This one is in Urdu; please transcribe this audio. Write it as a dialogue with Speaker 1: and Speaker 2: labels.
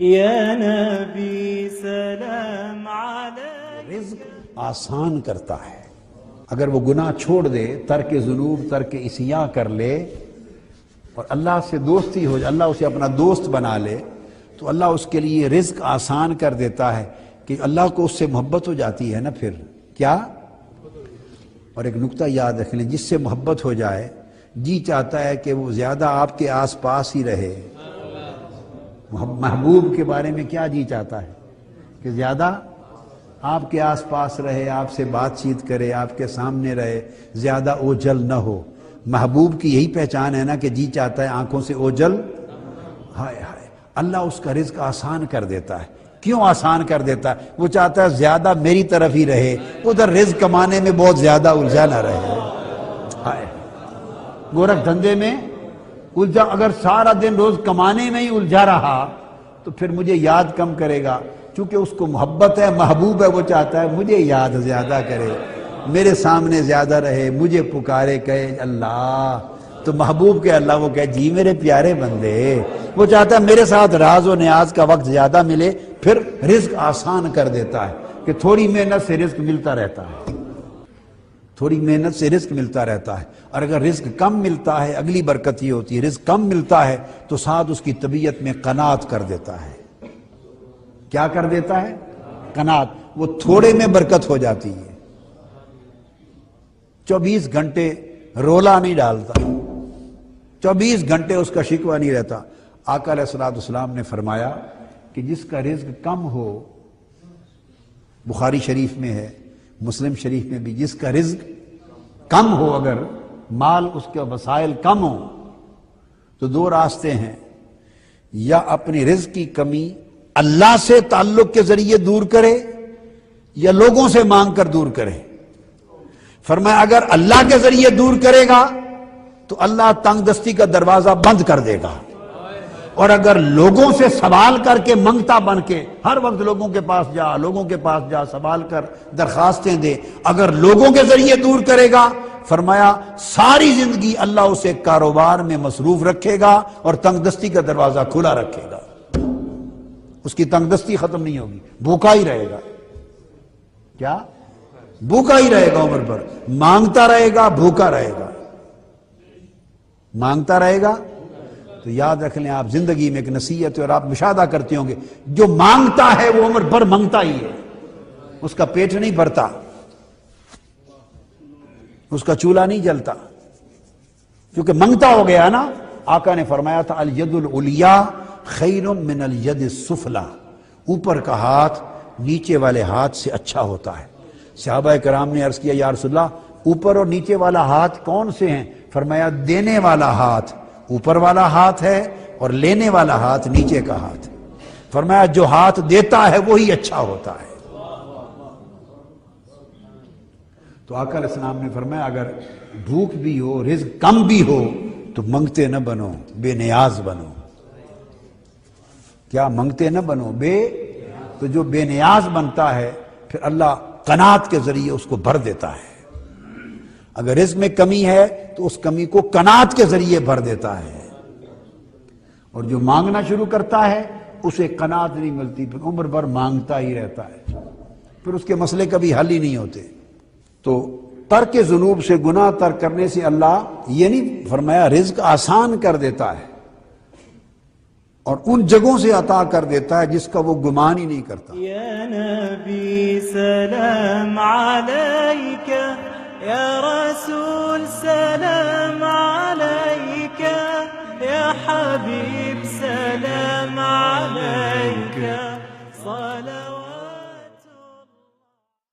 Speaker 1: یا نبی سلام علیک.
Speaker 2: رزق آسان کرتا ہے. اگر وہ گناہ چھوڑ دے، ترک ذنوب، ترک عصیاں کر لے اور اللہ سے دوستی ہو جائے، اللہ اسے اپنا دوست بنا لے، تو اللہ اس کے لیے رزق آسان کر دیتا ہے کہ اللہ کو اس سے محبت ہو جاتی ہے نا. پھر کیا؟ اور ایک نکتہ یاد رکھ لیں، جس سے محبت ہو جائے جی چاہتا ہے کہ وہ زیادہ آپ کے آس پاس ہی رہے. محبوب کے بارے میں کیا جی چاہتا ہے؟ کہ زیادہ آپ کے آس پاس رہے، آپ سے بات چیت کرے، آپ کے سامنے رہے، زیادہ اوجھل نہ ہو. محبوب کی یہی پہچان ہے نا کہ جی چاہتا ہے آنکھوں سے اوجھل. ہائے ہائے، اللہ اس کا رزق آسان کر دیتا ہے. کیوں آسان کر دیتا ہے؟ وہ چاہتا ہے زیادہ میری طرف ہی رہے، ادھر رزق کمانے میں بہت زیادہ الجھا نہ رہے. ہائے، گورکھ دھندے میں الجھا، اگر سارا دن روز کمانے میں ہی الجھا رہا تو پھر مجھے یاد کم کرے گا. چونکہ اس کو محبت ہے، محبوب ہے، وہ چاہتا ہے مجھے یاد زیادہ کرے، میرے سامنے زیادہ رہے، مجھے پکارے، کہے اللہ. تو محبوب کے اللہ وہ کہے جی میرے پیارے بندے. وہ چاہتا ہے میرے ساتھ راز و نیاز کا وقت زیادہ ملے. پھر رزق آسان کر دیتا ہے کہ تھوڑی محنت سے رزق ملتا رہتا ہے، تھوڑی محنت سے رزق ملتا رہتا ہے. اور اگر رزق کم ملتا ہے، اگلی برکت یہ ہوتی ہے، رزق کم ملتا ہے تو ساتھ اس کی طبیعت میں قناعت کر دیتا ہے. کیا کر دیتا ہے؟ قناعت. وہ تھوڑے میں برکت ہو جاتی ہے. 24 گھنٹے رولا نہیں ڈالتا، 24 گھنٹے اس کا شکوہ نہیں رہتا. آقا علیہ السلام نے فرمایا کہ جس کا رزق کم ہو، بخاری شریف میں ہے، مسلم شریف میں بھی، جس کا رزق کم ہو، اگر مال اس کے وسائل کم ہو تو دو راستے ہیں. یا اپنی رزق کی کمی اللہ سے تعلق کے ذریعے دور کرے یا لوگوں سے مانگ کر دور کرے. فرمایا اگر اللہ کے ذریعے دور کرے گا تو اللہ تنگ دستی کا دروازہ بند کر دے گا، اور اگر لوگوں سے سوال کر کے منگتا بن کے ہر وقت لوگوں کے پاس جا، لوگوں کے پاس جا، سوال کر، درخواستیں دے، اگر لوگوں کے ذریعے دور کرے گا، فرمایا ساری زندگی اللہ اسے کاروبار میں مصروف رکھے گا اور تنگ دستی کا دروازہ کھلا رکھے گا. اس کی تنگ دستی ختم نہیں ہوگی، بھوکا ہی رہے گا. کیا؟ بھوکا ہی رہے گا عمر بھر، مانگتا رہے گا، بھوکا رہے گا. مانگتا رہے گا. تو یاد رکھ لیں آپ، زندگی میں ایک نصیحت ہے اور آپ مشاہدہ کرتے ہوں گے، جو مانگتا ہے وہ عمر بھر مانگتا ہی ہے، اس کا پیٹ نہیں بھرتا، اس کا چولہا نہیں جلتا، کیونکہ مانگتا ہو گیا نا. آقا نے فرمایا تھا الید العلیٰ خیر من الید السفلی، اوپر کا ہاتھ نیچے والے ہاتھ سے اچھا ہوتا ہے. صحابہ کرام نے عرض کیا یا رسول اللہ اوپر اور نیچے والا ہاتھ کون سے ہیں؟ فرمایا دینے والا ہاتھ اوپر والا ہاتھ ہے اور لینے والا ہاتھ نیچے کا ہاتھ. فرمایا جو ہاتھ دیتا ہے وہی اچھا ہوتا ہے. تو آقا علیہ السلام نے فرمایا اگر بھوک بھی ہو، رزق کم بھی ہو تو منگتے نہ بنو، بے نیاز بنو. کیا؟ منگتے نہ بنو، تو جو بے نیاز بنتا ہے پھر اللہ قناعت کے ذریعے اس کو بھر دیتا ہے. اگر رزق میں کمی ہے تو اس کمی کو قناعت کے ذریعے بھر دیتا ہے. اور جو مانگنا شروع کرتا ہے اسے قناعت نہیں ملتی، پھر عمر بھر مانگتا ہی رہتا ہے، پھر اس کے مسئلے کبھی حل ہی نہیں ہوتے. تو ترک ذنوب سے، گناہ ترک کرنے سے اللہ یہ نہیں فرمایا رزق آسان کر دیتا ہے اور ان جگہوں سے عطا کر دیتا ہے جس کا وہ گمان ہی نہیں کرتا.
Speaker 1: یا نبی سلام علیک، یا رسول سلام علیک، یا حبیب